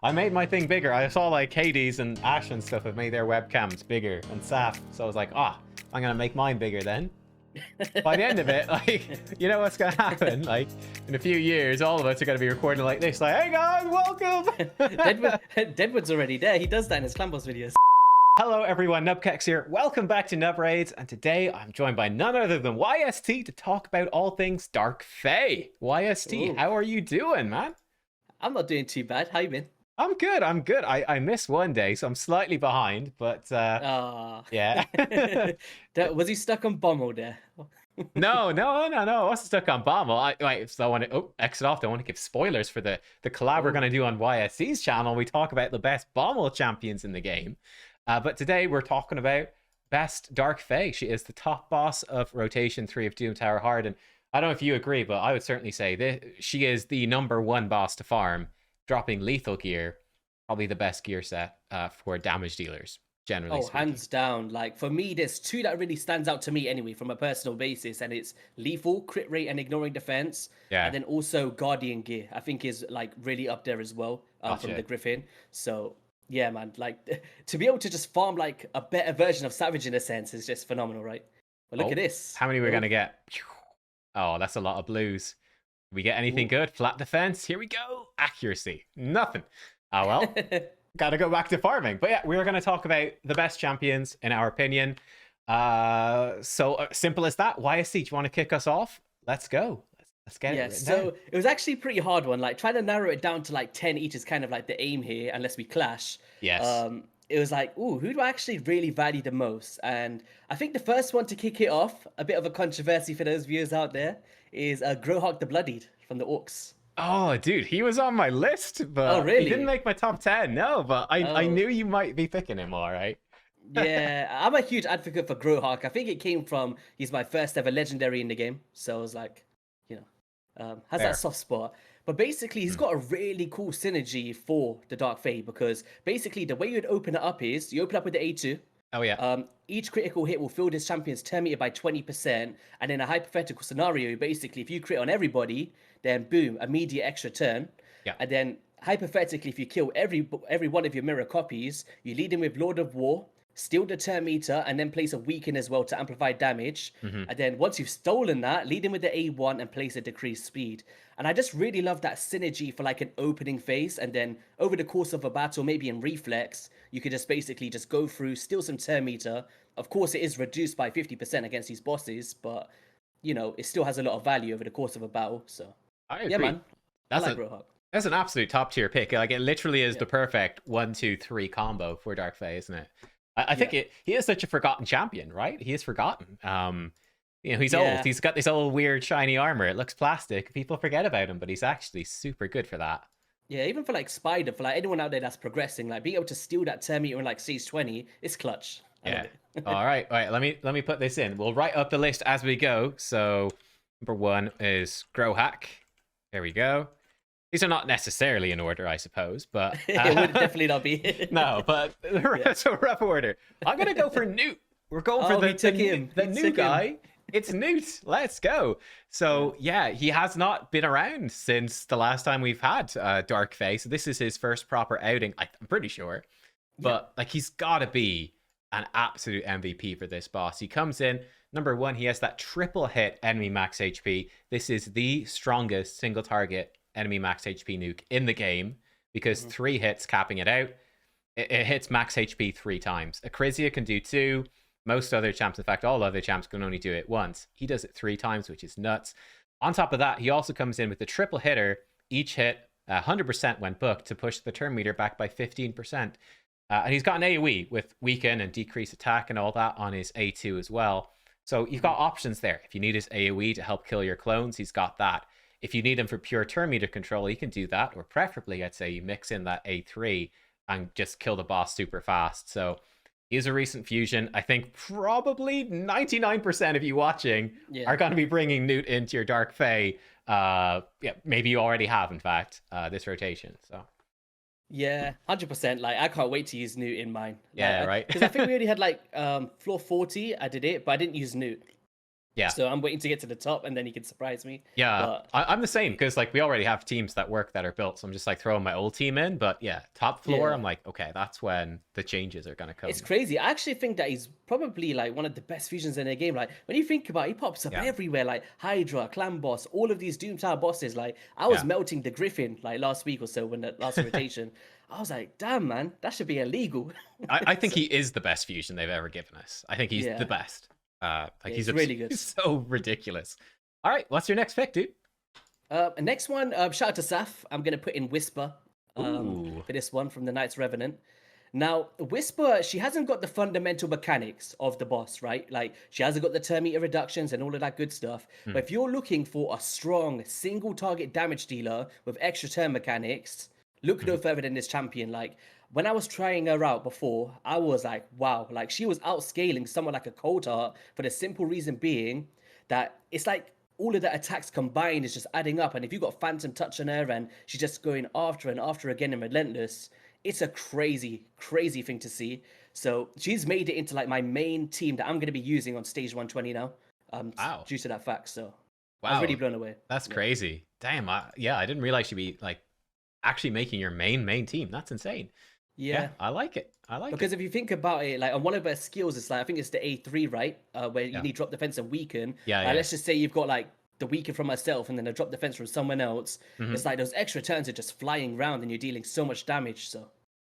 I made my thing bigger. I saw like Hades and Ash and stuff have made their webcams bigger and Saf. So I was like, I'm gonna make mine bigger then. By the end of it, like, you know what's gonna happen? Like, in a few years, all of us are gonna be recording like this, like, hey guys, welcome! Deadwood's already there. He does that in his Clan Boss videos. Hello everyone, nubkeks here. Welcome back to Nub Raids, and today I'm joined by none other than YST to talk about all things Dark Fae. YST, Ooh. how are you doing, man? I'm not doing too bad. How you been? I'm good, I'm good. I missed one day, so I'm slightly behind, but yeah. Was he stuck on Bommel there? No. I wasn't stuck on Bommel. So I want to exit off. I want to give spoilers for the collab we're going to do on YSC's channel. We talk about the best Bommel champions in the game. But today we're talking about best Dark Fae. She is the top boss of Rotation 3 of Doom Tower Hard. And I don't know if you agree, but I would certainly say she is the #1 boss to farm, dropping lethal gear, probably the best gear set for damage dealers. Generally speaking. Hands down. Like, for me, there's two that really stands out to me anyway from a personal basis, and it's lethal, crit rate, and ignoring defense. Yeah. And then also Guardian gear, I think is like really up there as well from the Griffin. So yeah, man, like to be able to just farm like a better version of Savage in a sense is just phenomenal, right? But look at this. How many we're gonna get? Oh, that's a lot of blues. We get anything good? Flat defense. Here we go. Accuracy. Nothing. Oh well. Gotta go back to farming. But yeah, we're gonna talk about the best champions in our opinion. Simple as that. YSC, do you want to kick us off? Let's go. Let's get it. Yeah, so it was actually a pretty hard one. Like, trying to narrow it down to like 10 each is kind of like the aim here, unless we clash. Yes. It was like, ooh, who do I actually really value the most? And I think the first one to kick it off, a bit of a controversy for those viewers out there, is Grohawk the Bloodied from the Orcs. Oh, dude, he was on my list, but really? he didn't make my top 10. No, but I knew you might be picking him, all right. Yeah, I'm a huge advocate for Grohawk. I think it came from he's my first ever legendary in the game, so I was like, has that soft spot. But basically, he's got a really cool synergy for the Dark Fae, because basically the way you'd open it up is you open up with the A2. Oh yeah. Each critical hit will fill this champion's turn meter by 20%, and in a hypothetical scenario, basically, if you crit on everybody, then boom, immediate extra turn. Yeah. And then hypothetically, if you kill every one of your mirror copies, you lead in with Lord of War, steal the turn meter, and then place a weaken as well to amplify damage. And then once you've stolen that, lead in with the A1 and place a decreased speed. And I just really love that synergy for like an opening phase, and then over the course of a battle, maybe in reflex, you could just basically just go through, steal some turn meter. Of course, it is reduced by 50% against these bosses, but it still has a lot of value over the course of a battle. So I agree. yeah, man. That's I like Grohawk. That's an absolute top tier pick. Like, it literally is the perfect 1, 2, 3 combo for Dark Fae, isn't it? I think he is such a forgotten champion, right? He is forgotten. He's old. He's got this old weird shiny armor. It looks plastic. People forget about him, but he's actually super good for that. Yeah, even for like Spider, for like anyone out there that's progressing, like being able to steal that turn meter in like Siege 20, it's clutch. Yeah. All right. Let me put this in. We'll write up the list as we go. So #1 is Grohawk. There we go. These are not necessarily in order, I suppose, but it would definitely not be. No, but it's a rough order. I'm gonna go for Newt. We're going for the new guy. It's Newt. Let's go. So yeah, he has not been around since the last time we've had Dark Fae. So this is his first proper outing, I'm pretty sure. But like, he's got to be an absolute MVP for this boss. He comes in, #1, he has that triple hit enemy max HP. This is the strongest single target enemy max HP nuke in the game, because 3 hits capping it out. It hits max HP 3 times. Akrisia can do 2. Most other champs, in fact, all other champs can only do it once. He does it 3 times, which is nuts. On top of that, he also comes in with the triple hitter. Each hit 100% when booked to push the turn meter back by 15%. And he's got an AoE with weaken and decrease attack and all that on his A2 as well. So you've got options there. If you need his AoE to help kill your clones, he's got that. If you need him for pure turn meter control, he can do that. Or preferably, I'd say you mix in that A3 and just kill the boss super fast. So he's a recent fusion. I think probably 99% of you watching are going to be bringing Newt into your Dark Fae. Maybe you already have, in fact, this rotation. So yeah, 100%. Like, I can't wait to use Newt in mine. Right. Because I think we already had like floor 40. I did it, but I didn't use Newt. Yeah. So I'm waiting to get to the top, and then he can surprise me. Yeah, But I'm the same, because like we already have teams that are built, so I'm just like throwing my old team in. But yeah, top floor, yeah, I'm like, okay, that's when the changes are gonna come. it's crazy. I actually think that he's probably like one of the best fusions in the game. Like when you think about it, he pops up Yeah. everywhere, like Hydra, Clan Boss, all of these Doom Tower bosses. Like I was Yeah. melting the Griffin like last week or so when the last rotation. I was like, damn man, that should be illegal. I think he is the best fusion they've ever given us. I think he's Yeah. the best. Like Yeah, he's really good. He's so ridiculous. All right, what's your next pick, dude? Next one, shout out to Saf. I'm gonna put in Whisper Ooh. for this one from the Knights Revenant. Now, Whisper, she hasn't got the fundamental mechanics of the boss, right? Like, she hasn't got the turn meter reductions and all of that good stuff. But if you're looking for a strong single target damage dealer with extra turn mechanics, look no further than this champion. Like, when I was trying her out before, I was like, wow, like she was outscaling someone like a Cold Heart for the simple reason being that it's like all of the attacks combined is just adding up. And if you've got Phantom Touch on her and she's just going after and after again and relentless, it's a crazy, crazy thing to see. So she's made it into like my main team that I'm going to be using on stage 120 now. Wow. Due to that fact. So Wow. I was really blown away. That's crazy. Damn. I didn't realize she'd be like actually making your main team. That's insane. Yeah. I like it. Because if you think about it, like on one of her skills, it's like I think it's the A3, right? Where you need drop defense and weaken. Yeah. Let's just say you've got like the weaken from myself and then a drop defense from someone else. It's like those extra turns are just flying around and you're dealing so much damage. So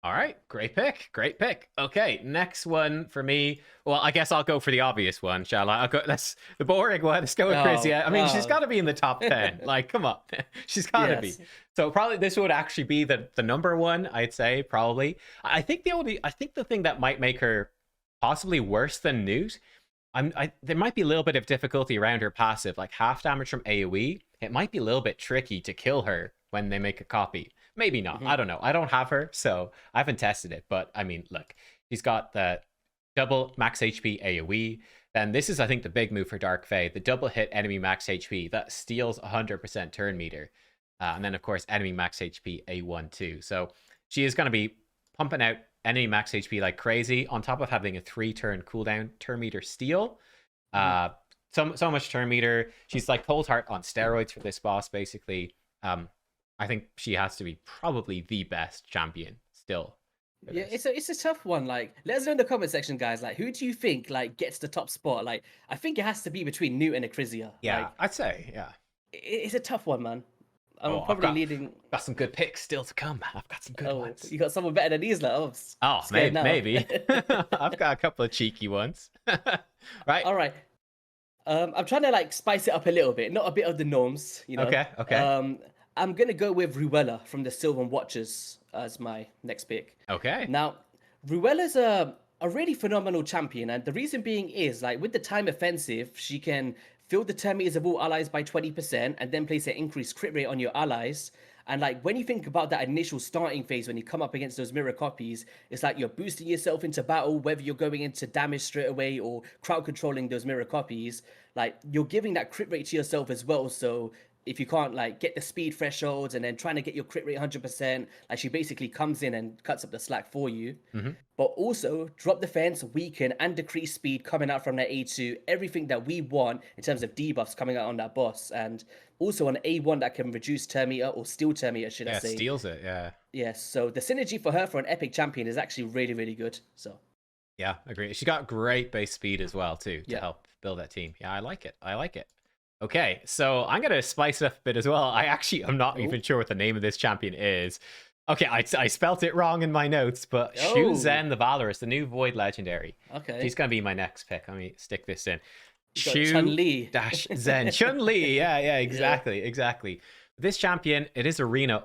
all right, great pick. Okay, next one for me. Well, I guess I'll go for the obvious one, shall I? That's the boring one. Let's go with Chrysia. I mean, she's got to be in the top 10. Like, come on, she's got to be. So probably this would actually be the number one, I'd say. Probably. I think the thing that might make her possibly worse than Newt, there might be a little bit of difficulty around her passive, like half damage from AoE. It might be a little bit tricky to kill her when they make a copy. Maybe not. I don't know. I don't have her, so I haven't tested it. But I mean, look, she's got the double max HP AoE. Then this is, I think, the big move for Dark Fae, the double hit enemy max HP that steals 100% turn meter. And then, of course, enemy max HP A1 too. So she is going to be pumping out enemy max HP like crazy, on top of having a 3-turn cooldown turn meter steal. So much turn meter. She's like Cold Heart on steroids for this boss, basically. I think she has to be probably the best champion still. Yeah, it's a tough one. Like, let us know in the comment section, guys. Like, who do you think like gets the top spot? Like, I think it has to be between Newt and Akrisia. Yeah, like, I'd say, yeah. It's a tough one, man. I'm probably leading. Got some good picks still to come. I've got some good ones. You got someone better than these, like maybe. I've got a couple of cheeky ones. Right. All right. I'm trying to like spice it up a little bit, not a bit of the norms, you know. Okay. I'm gonna go with Ruella from the Sylvan Watchers as my next pick. Okay. Now, Ruella's a really phenomenal champion, and the reason being is like with the time offensive, she can fill the turn meters of all allies by 20% and then place an increased crit rate on your allies. And like when you think about that initial starting phase, when you come up against those mirror copies, it's like you're boosting yourself into battle, whether you're going into damage straight away or crowd controlling those mirror copies. Like you're giving that crit rate to yourself as well. So if you can't like get the speed thresholds and then trying to get your crit rate 100%, like she basically comes in and cuts up the slack for you. But also drop defense, weaken, and decrease speed coming out from that A2. Everything that we want in terms of debuffs coming out on that boss. And also on A1 that can reduce turn meter or steal turn meter, should I say. Yeah, steals it, yeah. Yes, so the synergy for her for an epic champion is actually really, really good. So yeah, agree. She got great base speed as well too to help build that team. Yeah, I like it. Okay, so I'm gonna spice it up a bit as well. I'm not even sure what the name of this champion is. Okay, I spelt it wrong in my notes, but Shu Zen the Valorous, the new Void Legendary. Okay, she's gonna be my next pick. Let me stick this in. Chun-Li dash Zen Chun-Li. Yeah, exactly. This champion, it is arena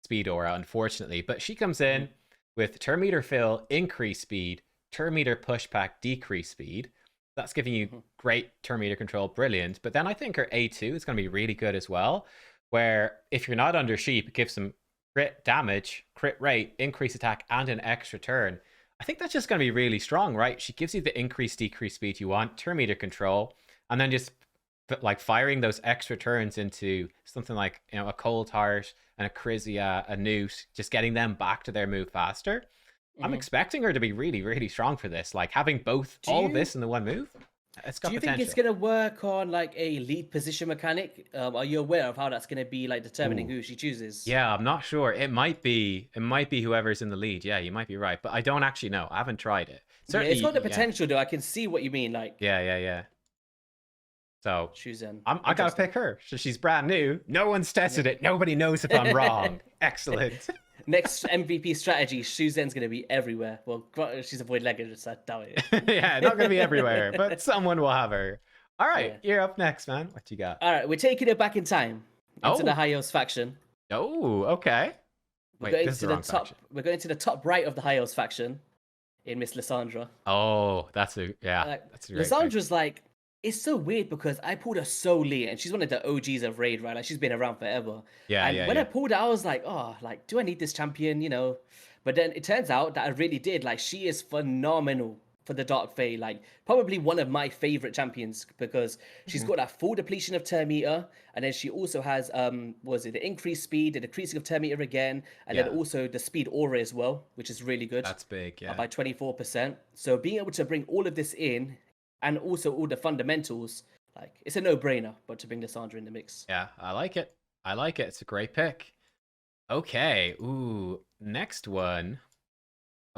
speed aura, unfortunately, but she comes in with turn meter fill, increase speed, turn meter pushback, decrease speed. That's giving you great turn meter control, brilliant. But then I think her A2 is going to be really good as well, where if you're not under sheep, it gives some crit damage, crit rate, increased attack, and an extra turn. I think that's just going to be really strong, right? She gives you the increase, decrease speed you want, turn meter control, and then just like firing those extra turns into something like, you know, a Cold Heart and a Chrysia, a Newt, just getting them back to their move faster. I'm expecting her to be really, really strong for this. Like having all of this in the one move. It's got Do you potential. think it's gonna work on like a lead position mechanic? Are you aware of how that's gonna be like determining who she chooses? Yeah, I'm not sure. It might be whoever's in the lead. Yeah, you might be right, but I don't actually know. I haven't tried it. Yeah, it's Certainly, got the yeah. potential though. I can see what you mean. Like, Yeah. So choosing. I gotta pick her. So she's brand new. No one's tested it. Nobody knows if I'm wrong. Excellent. Next MVP strategy, Shuzen's gonna be everywhere. Well, she's a void legend, so I doubt it. Yeah, not gonna be everywhere, but someone will have her. All right, you're up next, man. What you got? All right, we're taking it back in time into the High Elves faction. Oh, okay. We're going to the top. Faction. We're going to the top right of the High Elves faction in Miss Lissandra. Oh, that's a that's a great Lissandra's pick. Like, it's so weird because I pulled her so late, and she's one of the OGs of Raid, right? Like, she's been around forever. And when I pulled her, I was like, oh, like, do I need this champion? You know. But then it turns out that I really did. Like, she is phenomenal for the Dark Fae, like probably one of my favorite champions because she's got that full depletion of turn meter, and then she also has the increased speed, the decreasing of turn meter again, and then also the speed aura as well, which is really good. That's big, yeah. By 24%. So being able to bring all of this in, and also all the fundamentals, like it's a no-brainer. But to bring Lissandra in the mix, yeah, I like it. It's a great pick. Okay, next one.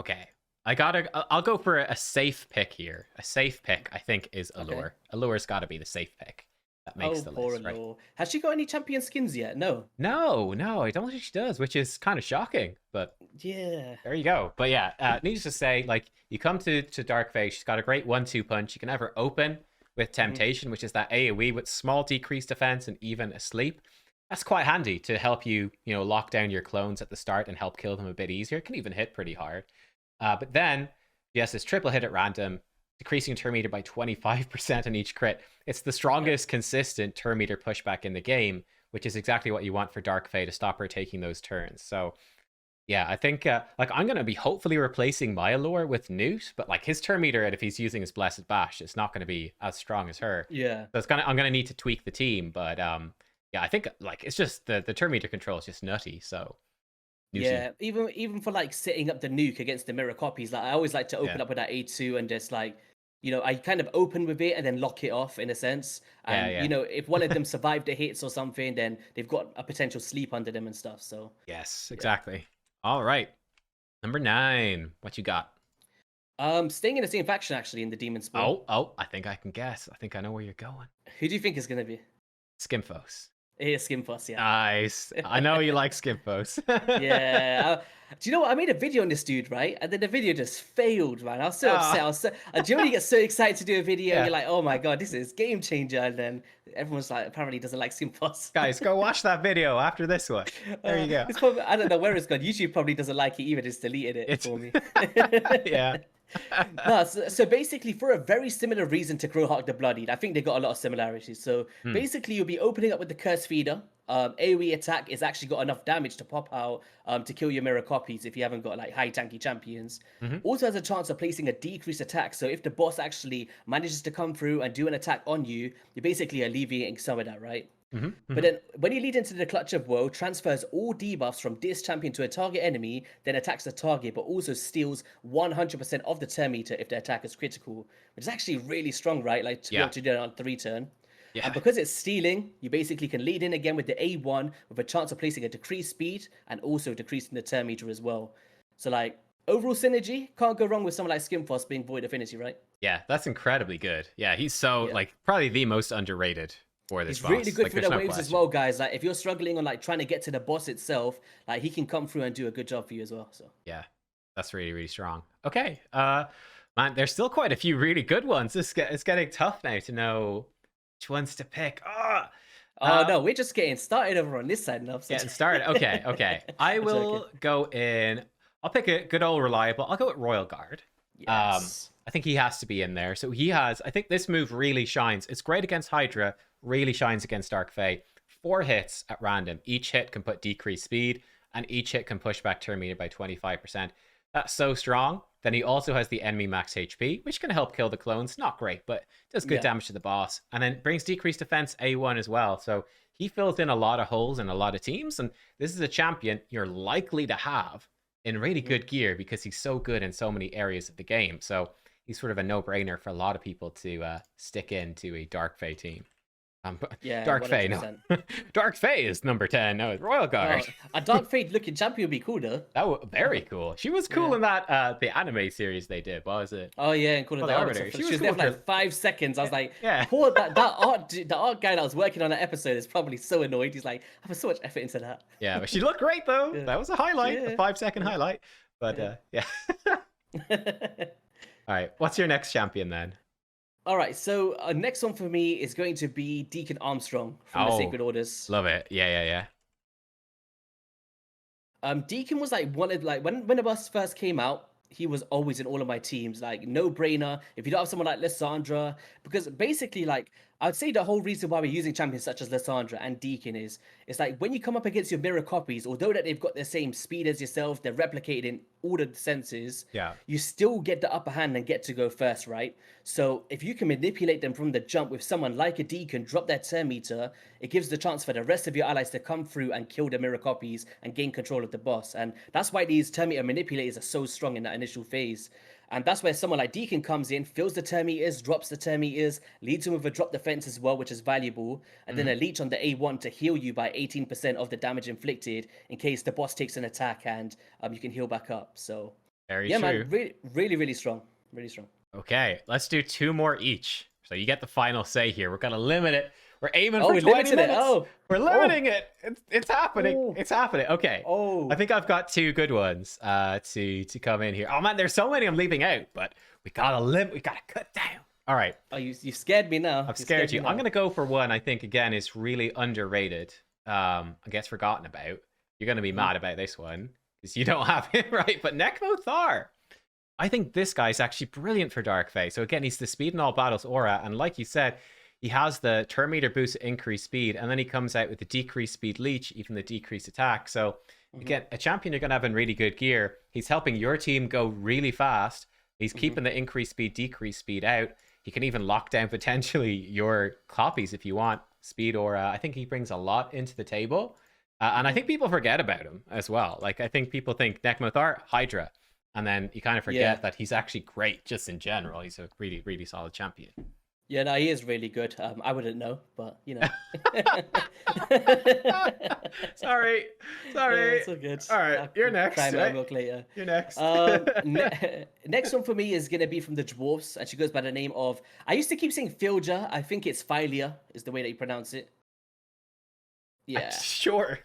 Okay. I'll go for a safe pick here. A safe pick, I think, is Allure. Okay. Allure's got to be the safe pick. That makes the list, right? Allure. Has she got any champion skins yet? No. No, I don't think she does, which is kind of shocking. But yeah, there you go. But yeah, needless to say, like you come to Dark Fae, she's got a great 1-2 punch. You can have her open with Temptation, which is that AoE with small decreased defense and even asleep. That's quite handy to help you, lock down your clones at the start and help kill them a bit easier. It can even hit pretty hard. But then, yes, this triple hit at random, decreasing turn meter by 25% on each crit. It's the strongest consistent turn meter pushback in the game, which is exactly what you want for Dark Fae to stop her taking those turns. So, yeah, I think I'm going to be hopefully replacing my Allure with Newt, but like his turn meter, if he's using his Blessed Bash, it's not going to be as strong as her. Yeah. So I'm going to need to tweak the team, but yeah, I think like it's just the turn meter control is just nutty. So. Yeah, even for like setting up the nuke against the mirror copies, like I always like to open up with that A2 and just like, I kind of open with it and then lock it off in a sense. And if one of them survived the hits or something, then they've got a potential sleep under them and stuff. So yes, exactly. All right, number 9. What you got? Staying in the same faction actually in the Demon Spawn. Oh, I think I can guess. I think I know where you're going. Who do you think is gonna be? Skimfos. It is Skimfos, yeah. Nice. I know you like Skimfos. Yeah. Do you know what? I made a video on this dude, right? And then the video just failed, man. I was so upset. Do you know when you get so excited to do a video and you're like, oh my God, this is game changer. And then everyone's like, apparently doesn't like Skimfos. Guys, go watch that video after this one. There you go. It's probably, I don't know where it's gone. YouTube probably doesn't like it either. Just deleted it for me. Yeah. No, so basically for a very similar reason to Crowhawk the Bloodied, I think they got a lot of similarities. So basically you'll be opening up with the Curse Feeder. AoE attack is actually got enough damage to pop out to kill your mirror copies if you haven't got like high tanky champions. Also has a chance of placing a decreased attack. So if the boss actually manages to come through and do an attack on you, you're basically alleviating some of that, right? But then when you lead into the Clutch of Woe, transfers all debuffs from this champion to a target enemy, then attacks the target, but also steals 100% of the turn meter if the attack is critical, which is actually really strong, right? Like to be able to do it on 3 turn. Yeah. And because it's stealing, you basically can lead in again with the A1 with a chance of placing a decreased speed and also decreasing the turn meter as well. So like overall synergy, can't go wrong with someone like Skimfos being Void Affinity, right? Yeah, that's incredibly good. Yeah, he's so like probably the most underrated. He's really good for the waves as well, guys. Like if you're struggling on like trying to get to the boss itself, like he can come through and do a good job for you as well. So yeah, that's really, really strong. Okay, man, there's still quite a few really good ones. It's getting tough now to know which ones to pick. No, we're just getting started over on this side now. So. Getting started. Okay. I will go in. I'll pick a good old reliable. I'll go with Royal Guard. Yes. I think he has to be in there. So he has. I think this move really shines. It's great against Hydra. Really shines against Dark Fae. 4 hits at random. Each hit can put decreased speed, and each hit can push back turn meter by 25%. That's so strong. Then he also has the enemy max HP, which can help kill the clones. Not great, but does good damage to the boss. And then brings decreased defense A1 as well. So he fills in a lot of holes in a lot of teams. And this is a champion you're likely to have in really good gear because he's so good in so many areas of the game. So he's sort of a no-brainer for a lot of people to stick into a Dark Fae team. Yeah, Dark Fae, 100%. no. Dark Fae is number 10. No, it's Royal Guard. Oh, a Dark Fate looking champion would be cool though. That was very cool. She was cool Yeah. in that the anime series they did. What was it? Oh yeah, and Call of Oh, the the Arbiter. Arbiter. She was She was there for cool like 5 seconds. I was like, Yeah. poor the art guy that was working on that episode is probably so annoyed. He's like, I put so much effort into that. Yeah, but she looked great though. Yeah. That was a highlight, a Yeah. 5-second highlight. But yeah. All right, what's your next champion then? All right, so next one for me is going to be Deacon Armstrong from the Sacred Orders. Love it. Yeah. Deacon was like one of when the bus first came out, he was always in all of my teams. Like no brainer. If you don't have someone like Lysandra, because basically like I'd say the whole reason why we're using champions such as Lysandra and Deacon is it's like when you come up against your mirror copies, although that they've got the same speed as yourself, they're replicated in all the senses. Yeah. You still get the upper hand and get to go first, right? So if you can manipulate them from the jump with someone like a Deacon, drop their turn meter, it gives the chance for the rest of your allies to come through and kill the mirror copies and gain control of the boss. And that's why these turn meter manipulators are so strong in that initial phase. And that's where someone like Deacon comes in, fills the turn meters, drops the turn meters, leads him with a drop defense as well, which is valuable. And then a leech on the A1 to heal you by 18% of the damage inflicted in case the boss takes an attack and you can heal back up. So Very yeah, true. man, really strong. Really strong. Okay, let's do 2 more each. So you get the final say here. We're gonna limit it. We're aiming for we're 20 limiting minutes. it. Oh. We're limiting it. It's happening. Oh. It's happening. Okay. Oh. I think I've got 2 good ones to come in here. Oh man, there's so many I'm leaving out, but we gotta cut down. All right. Oh, you scared me now. I've scared you. I'm gonna go for one I think again is really underrated. I guess forgotten about. You're gonna be mad about this one because you don't have it right. But Nekmothar. I think this guy's actually brilliant for Dark Fae. So again, he's the speed in all battles aura, and like you said, he has the turn meter boost to increase speed, and then he comes out with the decreased speed leech, even the decreased attack. So again, a champion you're gonna have in really good gear. He's helping your team go really fast. He's keeping the increased speed, decreased speed out. He can even lock down potentially your copies if you want speed aura. I think he brings a lot into the table, and I think people forget about him as well. Like I think people think Nekmothar, Hydra. And then you kind of forget that he's actually great just in general. He's a really solid champion. Yeah, no, he is really good. I wouldn't know, but you know. Sorry. Yeah, it's all good. All right, you're next. Try my Right? milk later. You're next. Next one for me is gonna be from the dwarfs, and she goes by the name of. I used to keep saying Filja. I think it's Philia is the way that you pronounce it. Yeah, Sure.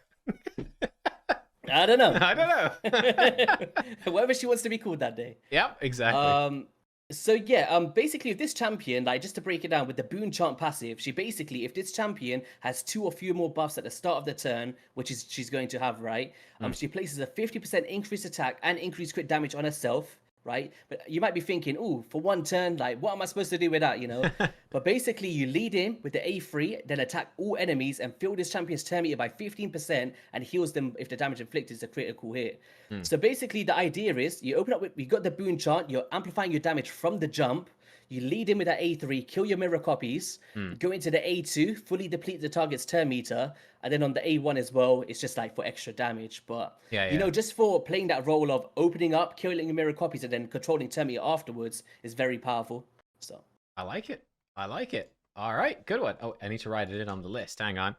I don't know. I don't know. Whatever she wants to be called that day. Yep, exactly. So yeah, basically, if this champion, like just to break it down with the boon chant passive, she basically, if this champion has 2 or few more buffs at the start of the turn, which is she's going to have, right? She places a 50% increased attack and increased crit damage on herself, right? But you might be thinking, oh, for one turn, like what am I supposed to do with that, you know? But basically, you lead in with the A3, then attack all enemies and fill this champion's turn meter by 15% and heals them if the damage inflicted is a critical hit. So basically, the idea is you open up with, you got the boon chant, you're amplifying your damage from the jump. You lead in with that A3, kill your mirror copies, go into the A2, fully deplete the target's turn meter, and then on the A1 as well, it's just like for extra damage. But, you know, just for playing that role of opening up, killing your mirror copies, and then controlling turn meter afterwards is very powerful. So I like it. All right, good one. Oh, I need to write it in on the list. Hang on.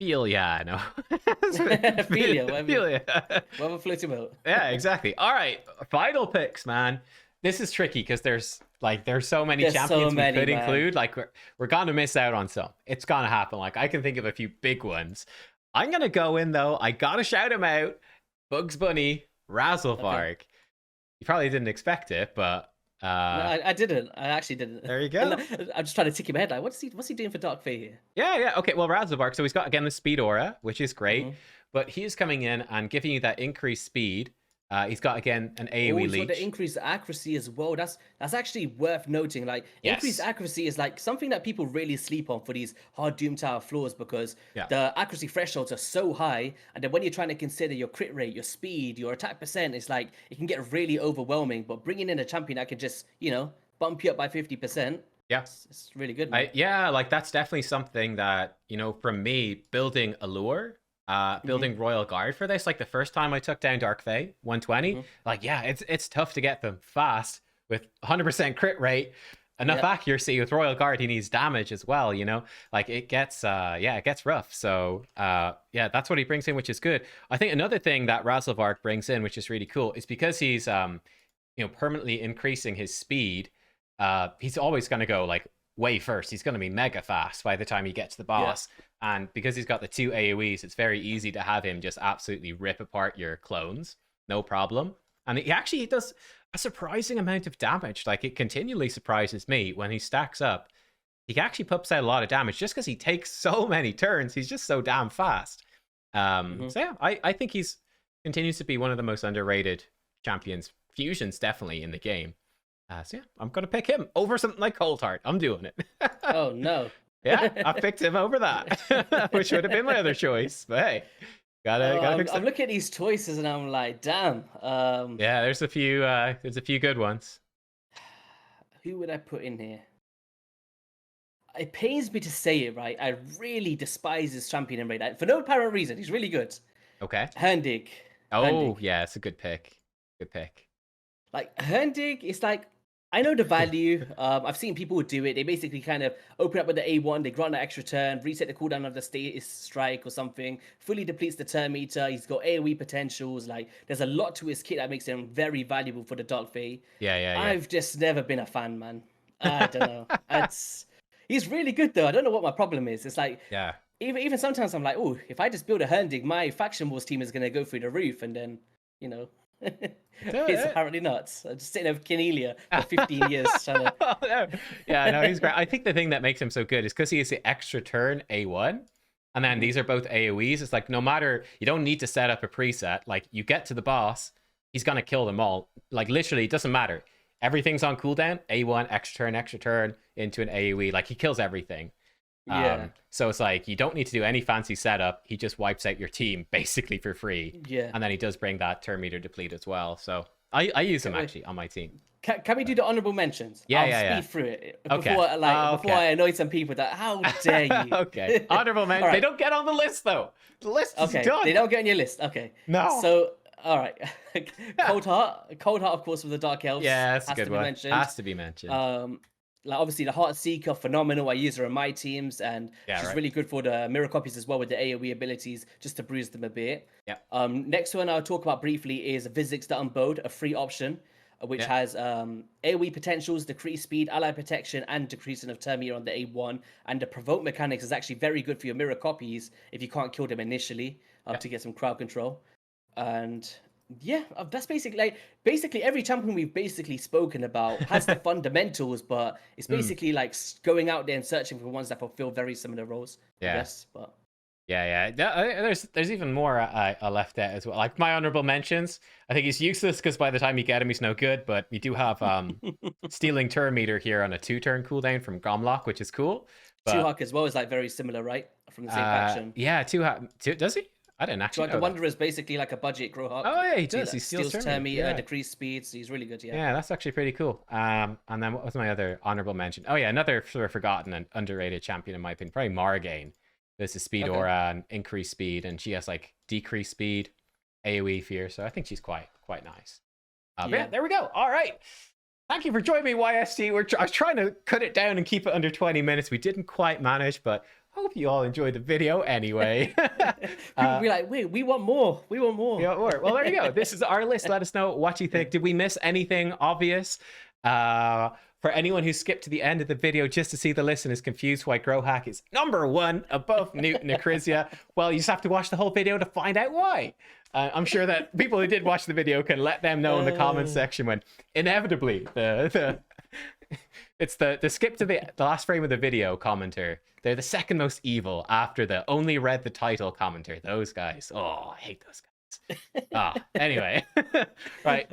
Philia, no. Philia, Philia. whatever floats your boat. Yeah, exactly. All right, final picks, man. This is tricky because there's so many champions we could include. Like we're gonna miss out on some. It's gonna happen. Like I can think of a few big ones. I'm gonna go in though. I gotta shout him out. Bugs Bunny, Razzlevarg. Okay. You probably didn't expect it, but No, I didn't. I actually didn't. there you go. I'm just trying to tick him ahead. Like, what's he doing for Dark Fae here? Yeah. Okay, well, Razzlevarg. So he's got again the speed aura, which is great, but he's coming in and giving you that increased speed. He's got again an AoE He's leech. got the increased accuracy as well. That's actually worth noting. Like increased accuracy is like something that people really sleep on for these hard Doom Tower floors because the accuracy thresholds are so high, and then when you're trying to consider your crit rate, your speed, your attack percent, it's like it can get really overwhelming. But bringing in a champion that can just bump you up by 50%. Yeah, it's really good. Man. Yeah, like that's definitely something that from me building Allure. building Royal Guard for this. Like the first time I took down Dark Fae 120, like yeah, it's tough to get them fast with 100% crit rate, enough accuracy. With Royal Guard, he needs damage as well, you know? Like it gets it gets rough. So yeah, that's what he brings in, which is good. I think another thing that Razelvark brings in, which is really cool, is because he's permanently increasing his speed. He's always going to go like way first. He's going to be mega fast by the time he gets to the boss. And because he's got the 2 AoEs, it's very easy to have him just absolutely rip apart your clones, no problem. And he does a surprising amount of damage. Like it continually surprises me when he stacks up. He actually puts out a lot of damage just because he takes so many turns. He's just so damn fast. So yeah, I think he's continues to be one of the most underrated champions. Fusions definitely in the game. So yeah, I'm gonna pick him over something like Coldheart. I'm doing it. Oh no. Yeah, I picked him over that, which would have been my other choice. But hey, I'm looking at these choices and I'm like, damn. Yeah, there's a few good ones. Who would I put in here? It pains me to say it, right? I really despise this champion in raid for no apparent reason. He's really good. Okay. Herndig. Oh yeah, it's a good pick. Good pick. Like Herndig, it's like I know the value. I've seen people do it. They basically kind of open up with the A1, they grant an extra turn, reset the cooldown of the status strike or something, fully depletes the turn meter. He's got AoE potentials. Like there's a lot to his kit that makes him very valuable for the Dark Fae. Yeah. I've just never been a fan, man. I don't know. He's really good though. I don't know what my problem is. It's like even sometimes I'm like, oh, if I just build a Herndig, my faction wars team is gonna go through the roof, and then it's apparently nuts. I'm just sitting there with Cornelia for 15 years trying to... Yeah, no, he's great. I think the thing that makes him so good is because he has the extra turn A1, and then these are both AoEs. It's like no matter, you don't need to set up a preset. Like you get to the boss, he's gonna kill them all. Like literally, it doesn't matter. Everything's on cooldown. A1, extra turn into an AoE. Like he kills everything. Yeah. So it's like you don't need to do any fancy setup. He just wipes out your team basically for free. Yeah. And then he does bring that turn meter deplete as well. So I use him actually on my team. Can we do the honorable mentions? I'll speed through it before I annoy some people that how dare you? Okay. Honorable mentions. Right. They don't get on the list though. The list is done. They don't get on your list. Okay. No. So all right. Coldheart, of course, with the Dark Elves. Yeah, that's a good one. Has to be mentioned. Like obviously the Heart Seeker, phenomenal. I use her in my teams, and she's really good for the mirror copies as well with the AoE abilities, just to bruise them a bit. Yeah. Next one I'll talk about briefly is Vizix the Unbowed, a free option, which has AoE potentials, decreased speed, ally protection, and decreasing of turn meter on the A1. And the provoke mechanics is actually very good for your mirror copies if you can't kill them initially to get some crowd control. And yeah, that's basically every champion we've basically spoken about has the fundamentals, but it's basically like going out there and searching for ones that fulfill very similar roles. I guess, but there's even more I left out as well. Like my honorable mentions, I think he's useless because by the time you get him, he's no good. But you do have stealing turn meter here on a 2-turn cooldown from Gomlock, which is cool. Tuhak as well is like very similar, right? From the same faction. Yeah, Tuhak. Does he? I didn't actually know the Wanderer is basically like a budget Growhawk. Oh yeah, he does. He steals turn meter, decreased speeds. He's really good. Yeah, that's actually pretty cool. And then what was my other honorable mention? Oh yeah, another sort of forgotten and underrated champion in my opinion, probably Margane. There's a speed aura and increased speed, and she has like decreased speed, AoE fear. So I think she's quite nice. Yeah, there we go. All right. Thank you for joining me, YST. I was trying to cut it down and keep it under 20 minutes. We didn't quite manage, but hope you all enjoyed the video anyway. People be like, wait, we want more. We want more. Well, there you go. This is our list. Let us know what you think. Did we miss anything obvious? For anyone who skipped to the end of the video just to see the list and is confused why Growhack is #1 above Newt and Acrizia, well, you just have to watch the whole video to find out why. I'm sure that people who did watch the video can let them know in the comments section when inevitably it's the skip to the last frame of the video commenter. They're the second most evil after the only read the title commenter. Those guys. Oh, I hate those guys. Anyway. Right.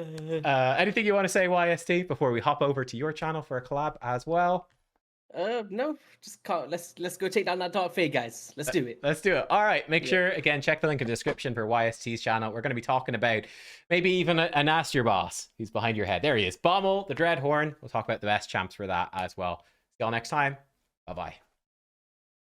Anything you want to say, YST, before we hop over to your channel for a collab as well? No, just can't. Let's go take down that Dark Fae, guys. Let's do it. Let's do it. All right. Make sure, again, check the link in the description for YST's channel. We're going to be talking about maybe even a Nastier boss who's behind your head. There he is. Bommel, the Dreadhorn. We'll talk about the best champs for that as well. See y'all next time. Bye-bye.